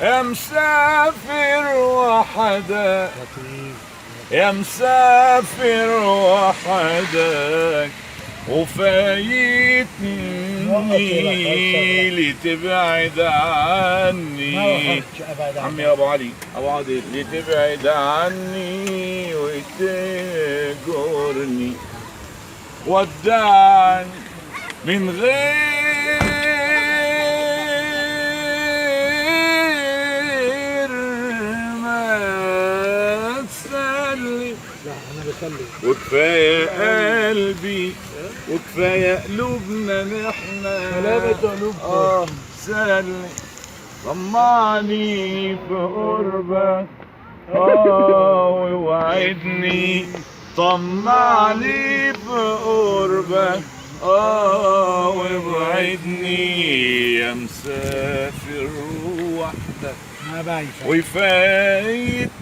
يا مسافر وحدك، يا مسافر وحدك وفايتني لتبعد عني. عمي ابو علي، ابو عادل، لتبعد عني وتجرني ودعني من غير ما تسلي. وكفاية قلبي وكفاية قلوبنا نحنا سلي. طمعني في قربك ووعدني، طمعني في قربك ووعدني. يا مسافر وحدك ويفايتني